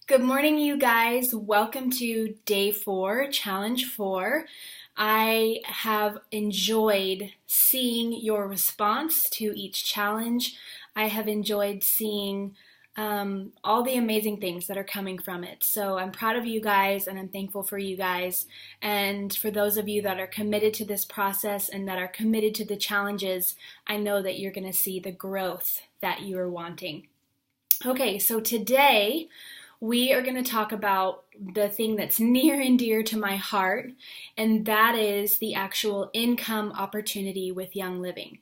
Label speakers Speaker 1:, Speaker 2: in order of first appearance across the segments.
Speaker 1: Good morning, you guys. Welcome to day 4, challenge 4. I have enjoyed seeing your response to each challenge. I have enjoyed seeing all the amazing things that are coming from it. So I'm proud of you guys and I'm thankful for you guys. And for those of you that are committed to this process and that are committed to the challenges, I know that you're going to see the growth that you are wanting. Okay, so today we are going to talk about the thing that's near and dear to my heart, and that is the actual income opportunity with Young Living.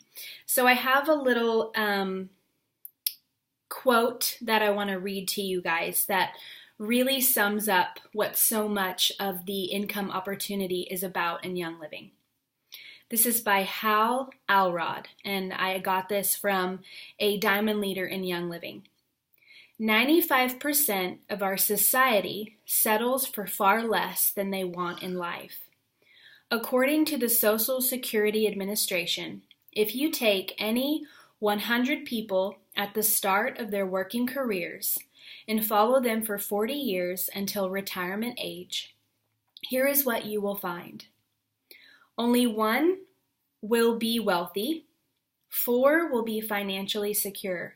Speaker 1: So I have a little quote that I want to read to you guys that really sums up what so much of the income opportunity is about in Young Living. This is by Hal Elrod, and I got this from a diamond leader in Young Living. 95% of our society settles for far less than they want in life. According to the Social Security Administration, if you take any 100 people at the start of their working careers and follow them for 40 years until retirement age, here is what you will find. Only 1 will be wealthy, 4 will be financially secure,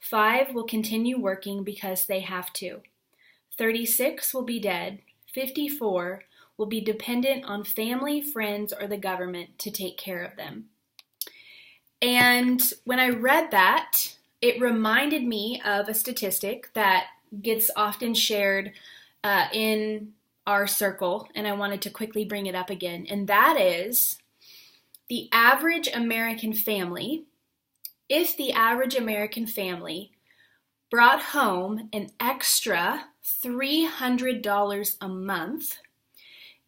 Speaker 1: 5 will continue working because they have to. 36 will be dead. 54 will be dependent on family, friends, or the government to take care of them. And when I read that, it reminded me of a statistic that gets often shared in our circle, and I wanted to quickly bring it up again. And that is the average American family. If the average American family brought home an extra $300 a month,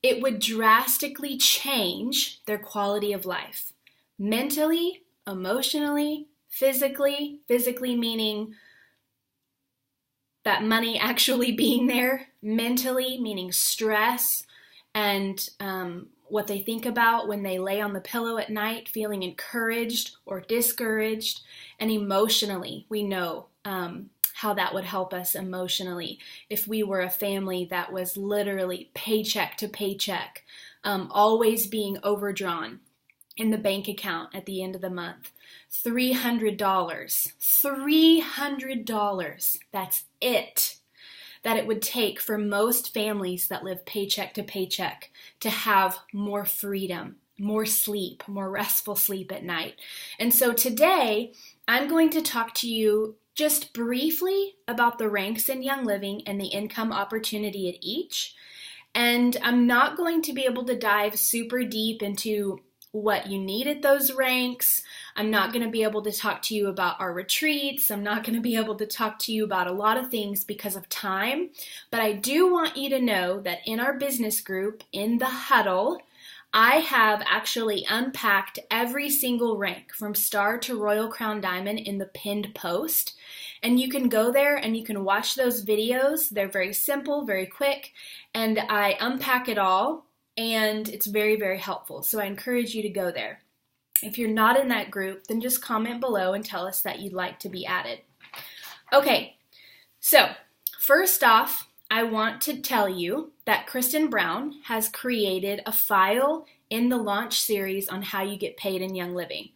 Speaker 1: it would drastically change their quality of life. Mentally, emotionally, physically meaning that money actually being there, mentally meaning stress and what they think about when they lay on the pillow at night, feeling encouraged or discouraged, and emotionally, we know how that would help us emotionally if we were a family that was literally paycheck to paycheck, always being overdrawn in the bank account at the end of the month. $300, that's it. That it would take for most families that live paycheck to paycheck to have more freedom, more sleep, more restful sleep at night. And so today, I'm going to talk to you just briefly about the ranks in Young Living and the income opportunity at each. And I'm not going to be able to dive super deep into what you need at those ranks. I'm not going to be able to talk to you about our retreats. I'm not going to be able to talk to you about a lot of things because of time. But I do want you to know that in our business group, in the huddle, I have actually unpacked every single rank from Star to Royal Crown Diamond in the pinned post. And you can go there and you can watch those videos. They're very simple, very quick, and I unpack it all. And it's very, very helpful. So I encourage you to go there. If you're not in that group, then just comment below and tell us that you'd like to be added. Okay, so first off, I want to tell you that Kristen Brown has created a file in the launch series on how you get paid in Young Living.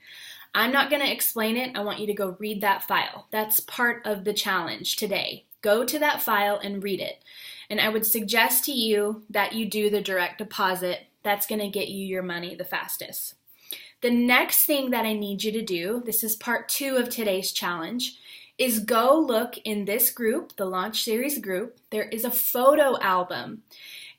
Speaker 1: I'm not going to explain it. I want you to go read that file. That's part of the challenge today. Go to that file and read it. And I would suggest to you that you do the direct deposit. That's going to get you your money the fastest. The next thing that I need you to do, this is part 2 of today's challenge, is go look in this group, the Launch Series group. There is a photo album,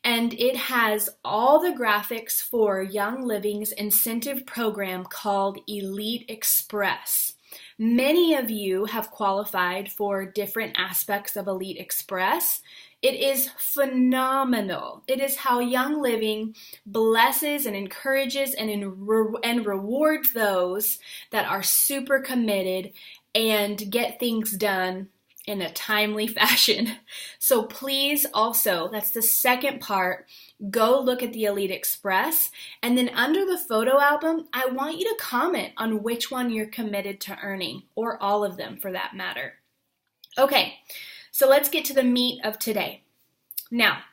Speaker 1: and it has all the graphics for Young Living's incentive program called Elite Express. Many of you have qualified for different aspects of Elite Express. It is phenomenal. It is how Young Living blesses and encourages and rewards those that are super committed and get things done in a timely fashion. So please also, that's the second part, go look at the Elite Express. And then under the photo album, I want you to comment on which one you're committed to earning, or all of them for that matter. Okay. So let's get to the meat of today. Now,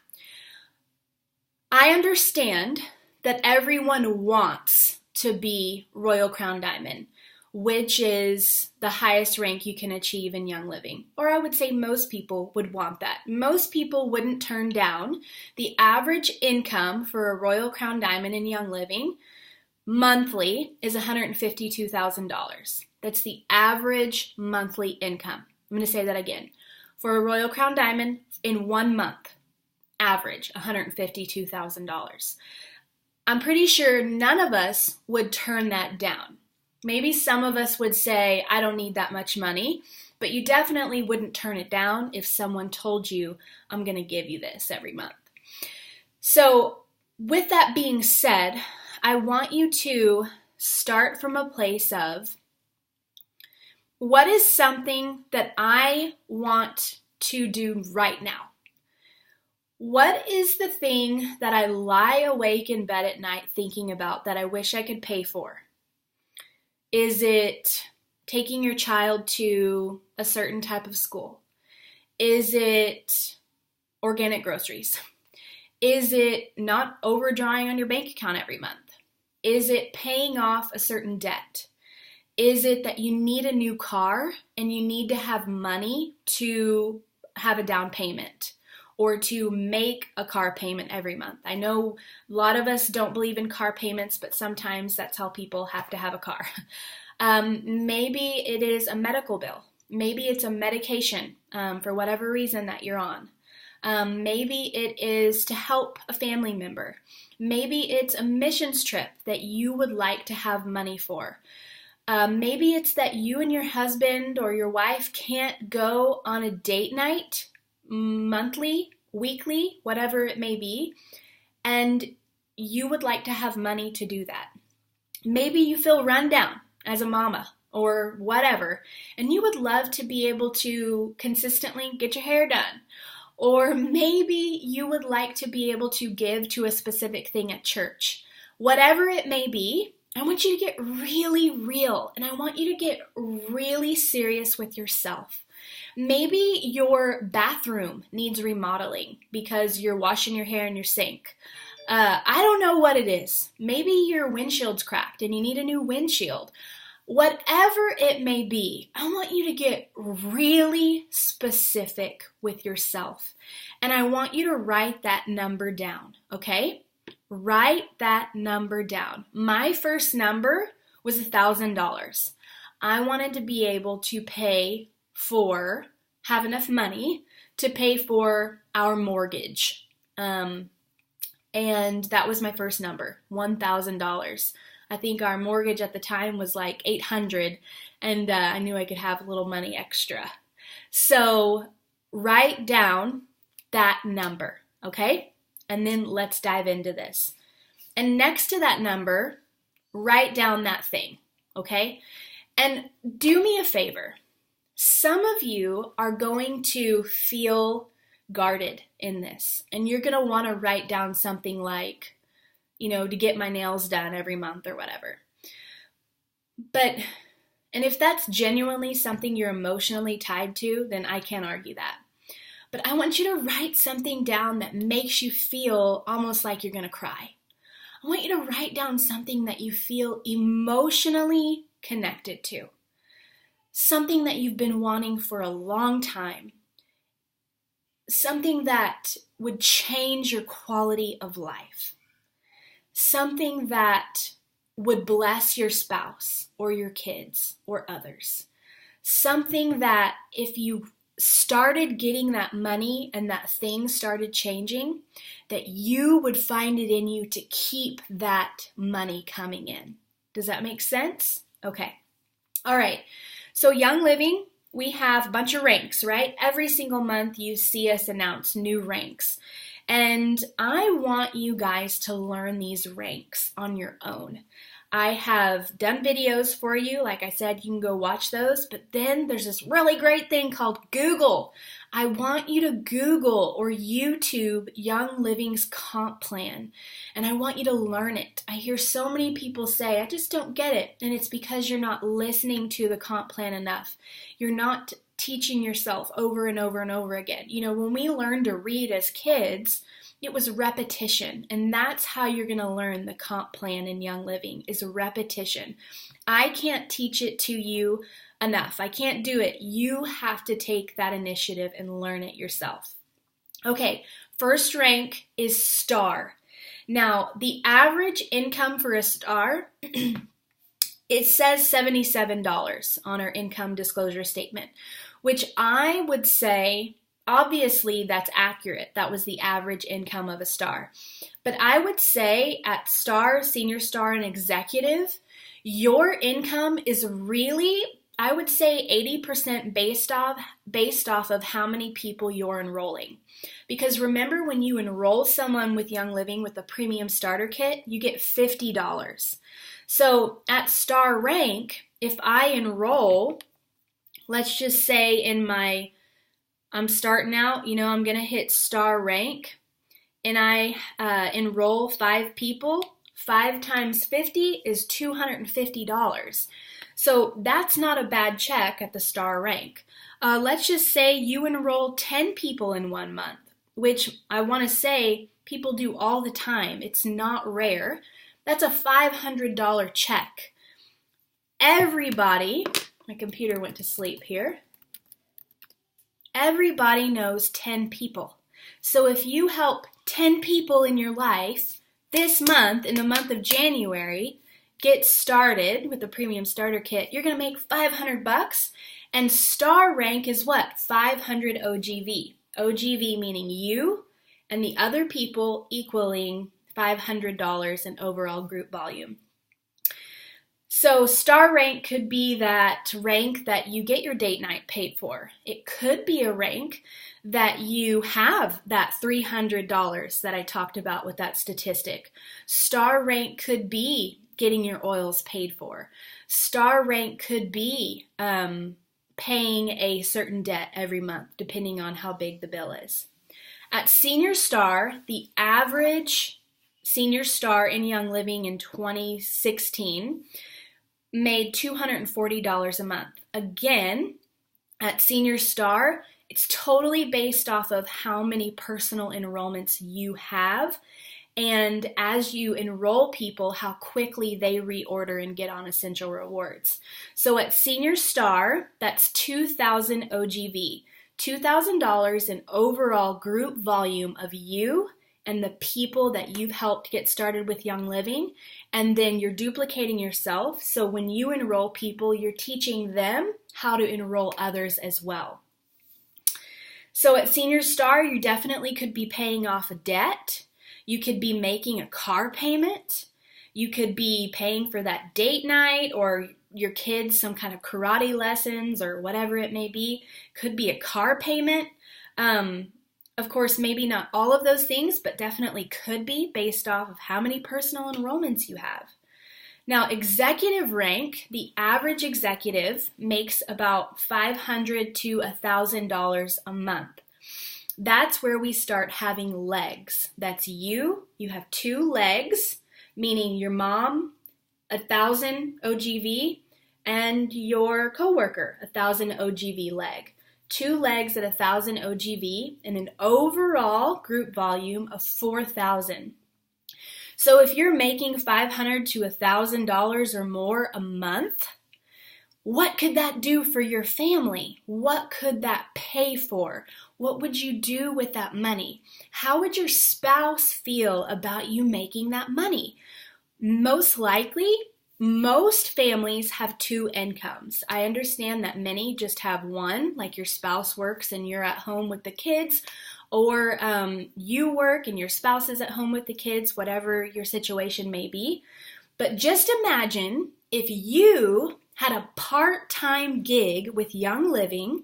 Speaker 1: I understand that everyone wants to be Royal Crown Diamond, which is the highest rank you can achieve in Young Living. Or I would say most people would want that. Most people wouldn't turn down the average income for a Royal Crown Diamond in Young Living monthly is $152,000. That's the average monthly income. I'm going to say that again. For a Royal Crown Diamond in 1 month, average $152,000. I'm pretty sure none of us would turn that down. Maybe some of us would say, I don't need that much money, but you definitely wouldn't turn it down if someone told you, I'm going to give you this every month. So with that being said, I want you to start from a place of, what is something that I want to do right now? What is the thing that I lie awake in bed at night thinking about that I wish I could pay for? Is it taking your child to a certain type of school? Is it organic groceries? Is it not overdrawing on your bank account every month? Is it paying off a certain debt? Is it that you need a new car and you need to have money to have a down payment or to make a car payment every month? I know a lot of us don't believe in car payments, but sometimes that's how people have to have a car. Maybe it is a medical bill. Maybe it's a medication for whatever reason that you're on. Maybe it is to help a family member. Maybe it's a missions trip that you would like to have money for. Maybe it's that you and your husband or your wife can't go on a date night monthly, weekly, whatever it may be, and you would like to have money to do that. Maybe you feel run down as a mama or whatever, and you would love to be able to consistently get your hair done. Or maybe you would like to be able to give to a specific thing at church. Whatever it may be, I want you to get really real, and I want you to get really serious with yourself. Maybe your bathroom needs remodeling because you're washing your hair in your sink. I don't know what it is. Maybe your windshield's cracked and you need a new windshield. Whatever it may be, I want you to get really specific with yourself. And I want you to write that number down, okay? Write that number down. My first number was $1,000. I wanted to be able to have enough money to pay for our mortgage. And that was my first number, $1,000. I think our mortgage at the time was like $800, and I knew I could have a little money extra. So write down that number, okay? And then let's dive into this. And next to that number, write down that thing, okay? And do me a favor. Some of you are going to feel guarded in this, and you're going to want to write down something like, to get my nails done every month or whatever. And if that's genuinely something you're emotionally tied to, then I can't argue that. But I want you to write something down that makes you feel almost like you're going to cry. I want you to write down something that you feel emotionally connected to. Something that you've been wanting for a long time. Something that would change your quality of life. Something that would bless your spouse or your kids or others. Something that if you started getting that money and that thing started changing, that you would find it in you to keep that money coming in. Does that make sense? Okay. All right. So Young Living, we have a bunch of ranks, right? Every single month you see us announce new ranks. And I want you guys to learn these ranks on your own. I have done videos for you. Like I said, you can go watch those. But then there's this really great thing called Google. I want you to Google or YouTube Young Living's comp plan. And I want you to learn it. I hear so many people say, I just don't get it. And it's because you're not listening to the comp plan enough. You're not teaching yourself over and over and over again. You know, when we learned to read as kids, it was repetition, and that's how you're going to learn the comp plan in Young Living, is repetition. I can't teach it to you enough. I can't do it. You have to take that initiative and learn it yourself. Okay, first rank is STAR. Now, the average income for a STAR, it says $77 on our income disclosure statement, which I would say, obviously that's accurate. That was the average income of a STAR. But I would say at STAR, Senior STAR, and Executive, your income is really, I would say 80% based off of how many people you're enrolling. Because remember, when you enroll someone with Young Living with a premium starter kit, you get $50. So at STAR rank, if I enroll, let's just say I'm starting out, I'm going to hit STAR rank, and I enroll 5 people. 5 times 50 is $250. So that's not a bad check at the STAR rank. Let's just say you enroll 10 people in 1 month, which I want to say people do all the time. It's not rare. That's a $500 check. Everybody, my computer went to sleep here. Everybody knows 10 people. So if you help 10 people in your life this month, in the month of January, get started with the premium starter kit, you're going to make $500. And STAR rank is what? 500 OGV. OGV meaning you and the other people equaling $500 in overall group volume. So STAR rank could be that rank that you get your date night paid for. It could be a rank that you have that $300 that I talked about with that statistic. STAR rank could be getting your oils paid for. STAR rank could be paying a certain debt every month, depending on how big the bill is. At Senior STAR, the average Senior STAR in Young Living in 2016 made $240 a month. Again, at Senior STAR, it's totally based off of how many personal enrollments you have, and as you enroll people, how quickly they reorder and get on Essential Rewards. So at Senior STAR, that's $2,000 OGV, $2,000 in overall group volume of you and the people that you've helped get started with Young Living, and then you're duplicating yourself. So when you enroll people, you're teaching them how to enroll others as well. So at Senior STAR, you definitely could be paying off a debt. You could be making a car payment. You could be paying for that date night or your kids some kind of karate lessons or whatever it may be. Could be a car payment. Of course, maybe not all of those things, but definitely could be based off of how many personal enrollments you have. Now, executive rank, the average executive makes about $500 to $1,000 a month. That's where we start having legs. That's you have 2 legs, meaning your mom, 1,000 OGV, and your coworker, 1,000 OGV leg. 2 legs at 1,000 OGV and an overall group volume of 4,000. So if you're making $500 to $1,000 or more a month, what could that do for your family? What could that pay for? What would you do with that money? How would your spouse feel about you making that money? Most likely, most families have 2 incomes. I understand that many just have one, like your spouse works and you're at home with the kids, or you work and your spouse is at home with the kids, whatever your situation may be. But just imagine if you had a part-time gig with Young Living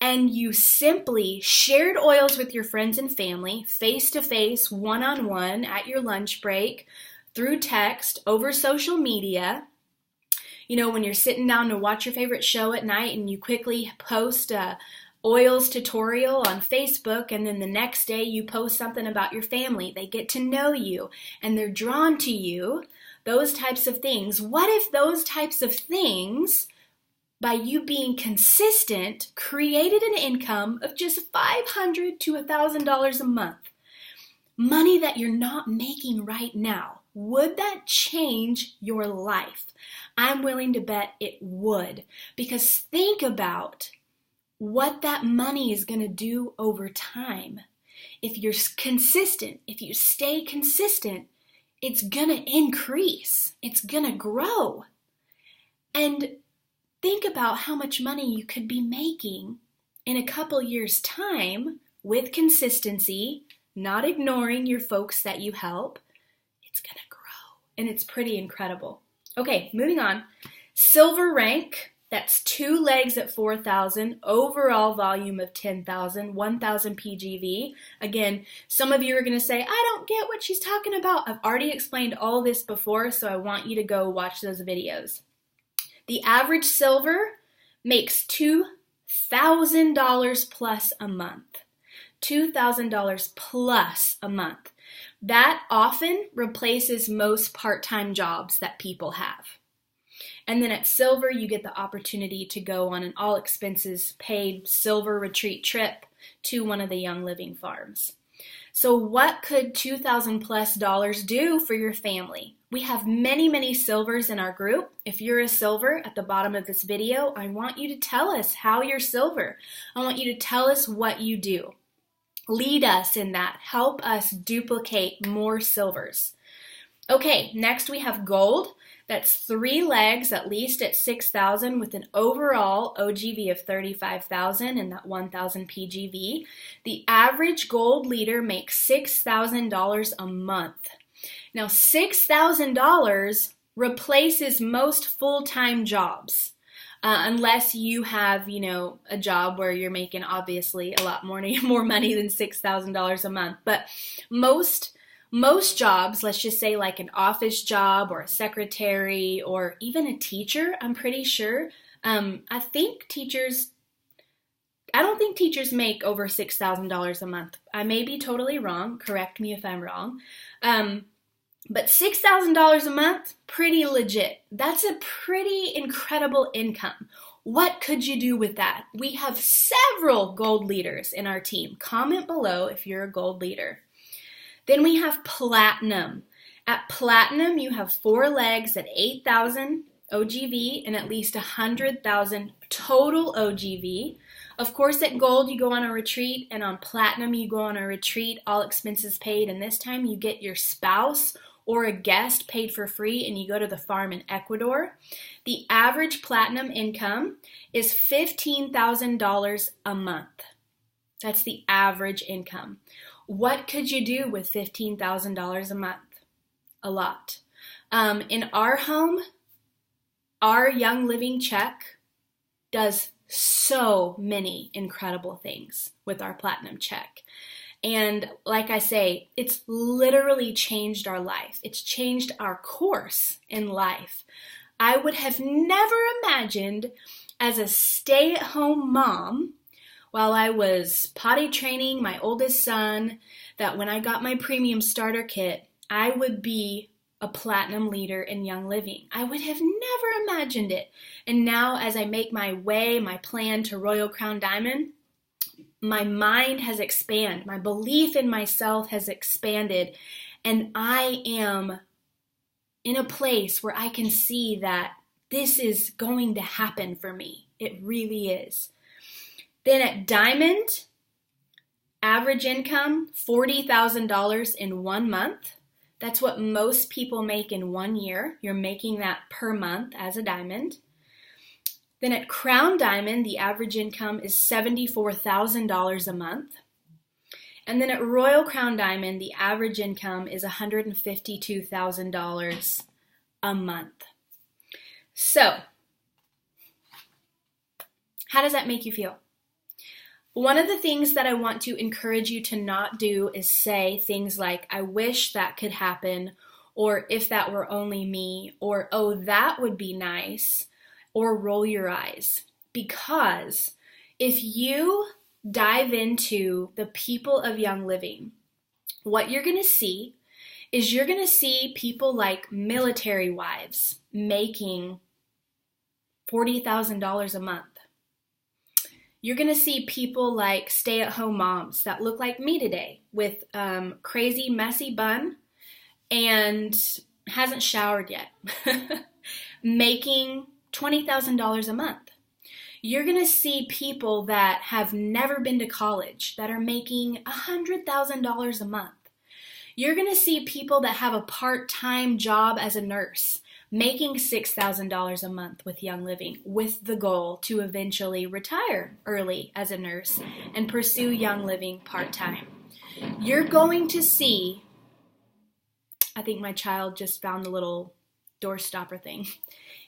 Speaker 1: and you simply shared oils with your friends and family, face-to-face, one-on-one, at your lunch break, through text, over social media. You know, when you're sitting down to watch your favorite show at night and you quickly post a oils tutorial on Facebook, and then the next day you post something about your family. They get to know you and they're drawn to you. Those types of things. What if those types of things by you being consistent, created an income of just $500 to $1,000 a month. Money that you're not making right now. Would that change your life? I'm willing to bet it would. Because think about what that money is going to do over time. If you're consistent, if you stay consistent, it's going to increase. It's going to grow. And think about how much money you could be making in a couple years' time with consistency, not ignoring your folks that you help. It's going to grow, and it's pretty incredible. Okay, moving on. Silver rank, that's 2 legs at 4,000, overall volume of 10,000, 1,000 PGV. Again, some of you are going to say, I don't get what she's talking about. I've already explained all this before, so I want you to go watch those videos. The average silver makes $2,000 plus a month. $2,000 plus a month. That often replaces most part-time jobs that people have. And then at Silver, you get the opportunity to go on an all expenses paid Silver retreat trip to one of the Young Living farms. So what could $2,000 plus do for your family? We have many, many Silvers in our group. If you're a Silver, at the bottom of this video, I want you to tell us how you're Silver. I want you to tell us what you do. Lead us in that. Help us duplicate more Silvers. Okay, next we have Gold. That's 3 legs, at least at 6,000, with an overall OGV of 35,000 and that 1,000 PGV. The average Gold leader makes $6,000 a month. Now, $6,000 replaces most full-time jobs. Unless you have, a job where you're making obviously a lot more money than $6,000 a month. But most jobs, let's just say like an office job or a secretary or even a teacher, I'm pretty sure. I don't think teachers make over $6,000 a month. I may be totally wrong. Correct me if I'm wrong. But $6,000 a month, pretty legit. That's a pretty incredible income. What could you do with that? We have several Gold leaders in our team. Comment below if you're a Gold leader. Then we have Platinum. At Platinum, you have 4 legs at 8,000 OGV and at least 100,000 total OGV. Of course, at Gold, you go on a retreat, and on Platinum, you go on a retreat, all expenses paid, and this time you get your spouse or a guest paid for free, and you go to the farm in Ecuador. The average Platinum income is $15,000 a month. That's the average income. What could you do with $15,000 a month? A lot. In our home, our Young Living check does so many incredible things with our Platinum check. And like I say, it's literally changed our life. It's changed our course in life. I would have never imagined as a stay-at-home mom while I was potty training my oldest son that when I got my premium starter kit, I would be a Platinum leader in Young Living. I would have never imagined it. And now as I make my plan to Royal Crown Diamond, my mind has expanded. My belief in myself has expanded. And I am in a place where I can see that this is going to happen for me. It really is. Then at Diamond, average income, $40,000 in 1 month. That's what most people make in 1 year. You're making that per month as a Diamond. Then at Crown Diamond, the average income is $74,000 a month. And then at Royal Crown Diamond, the average income is $152,000 a month. So, how does that make you feel? One of the things that I want to encourage you to not do is say things like, I wish that could happen, or if that were only me, or oh, that would be nice, or roll your eyes. Because if you dive into the people of Young Living, what you're going to see is you're going to see people like military wives making $40,000 a month. You're going to see people like stay-at-home moms that look like me today with crazy messy bun and hasn't showered yet, making $20,000 a month. You're going to see people that have never been to college that are making $100,000 a month. You're going to see people that have a part-time job as a nurse making $6,000 a month with Young Living, with the goal to eventually retire early as a nurse and pursue Young Living part-time. You're going to see, I think my child just found the little door stopper thing.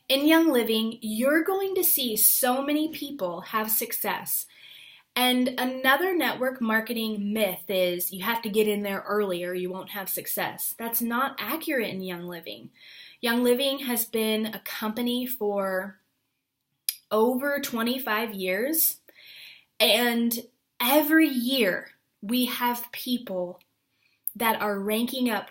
Speaker 1: In Young Living, you're going to see so many people have success. And another network marketing myth is you have to get in there early or you won't have success. That's not accurate in Young Living. Young Living has been a company for over 25 years, and every year we have people that are ranking up,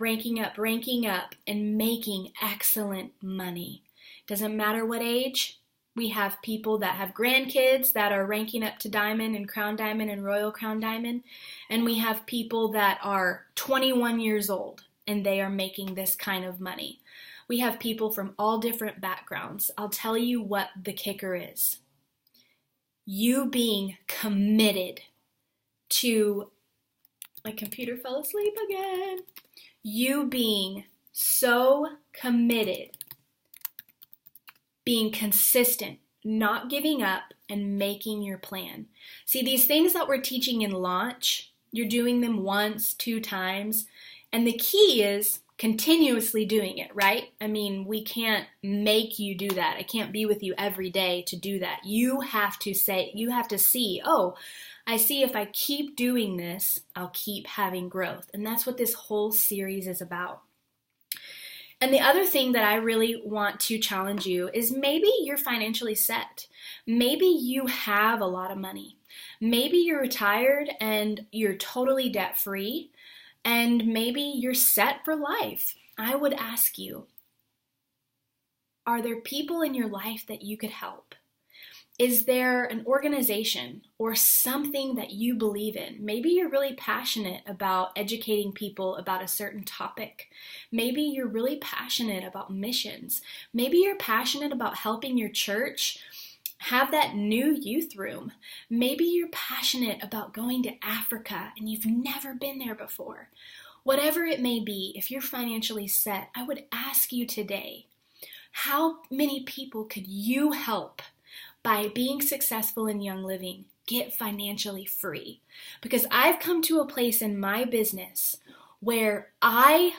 Speaker 1: and making excellent money. Doesn't matter what age. We have people that have grandkids that are ranking up to Diamond and Crown Diamond and Royal Crown Diamond, and we have people that are 21 years old and they are making this kind of money. We have people from all different backgrounds. I'll tell you what the kicker is. You being committed to, my computer fell asleep again. You being so committed, being consistent, not giving up, and making your plan. See, these things that we're teaching in launch, you're doing them once, 2 times, and the key is continuously doing it, right? I mean, we can't make you do that. I can't be with you every day to do that. You have to see, oh, I see if I keep doing this, I'll keep having growth. And that's what this whole series is about. And the other thing that I really want to challenge you is maybe you're financially set. Maybe you have a lot of money. Maybe you're retired and you're totally debt-free. And maybe you're set for life. I would ask you, are there people in your life that you could help? Is there an organization or something that you believe in? Maybe you're really passionate about educating people about a certain topic. Maybe you're really passionate about missions. Maybe you're passionate about helping your church have that new youth room. Maybe you're passionate about going to Africa and you've never been there before. Whatever it may be, if you're financially set, I would ask you today, how many people could you help by being successful in Young Living get financially free? Because I've come to a place in my business where I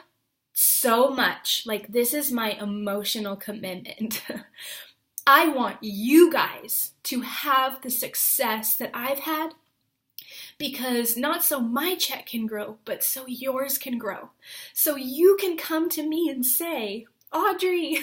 Speaker 1: so much, like this is my emotional commitment. I want you guys to have the success that I've had, because not so my check can grow, but so yours can grow. So you can come to me and say, Audrey,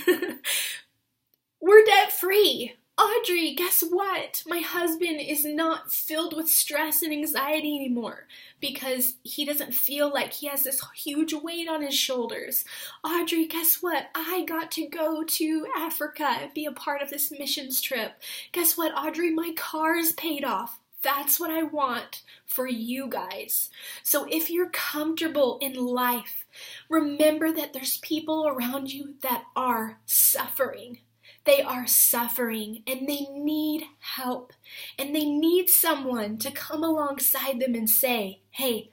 Speaker 1: we're debt free. Audrey, guess what? My husband is not filled with stress and anxiety anymore because he doesn't feel like he has this huge weight on his shoulders. Audrey, guess what? I got to go to Africa and be a part of this missions trip. Guess what, Audrey? My car is paid off. That's what I want for you guys. So if you're comfortable in life, remember that there's people around you that are suffering. They are suffering and they need help, and they need someone to come alongside them and say, hey,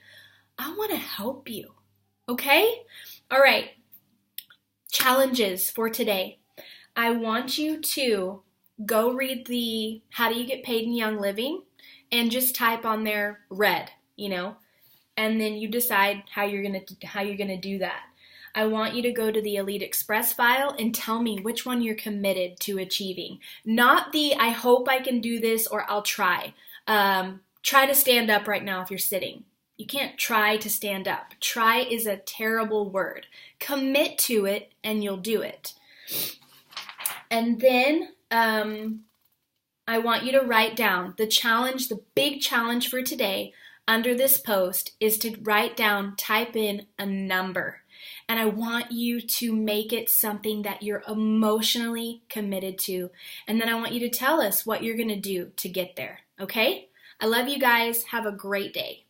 Speaker 1: I want to help you. Okay? All right. Challenges for today. I want you to go read the How Do You Get Paid in Young Living and just type on there red, and then you decide how you're going to do that. I want you to go to the Elite Express file and tell me which one you're committed to achieving. Not the I hope I can do this or I'll try. Try to stand up right now if you're sitting. You can't try to stand up. Try is a terrible word. Commit to it and you'll do it. And then I want you to write down the big challenge for today under this post is to write down, type in a number. And I want you to make it something that you're emotionally committed to. And then I want you to tell us what you're going to do to get there. Okay? I love you guys. Have a great day.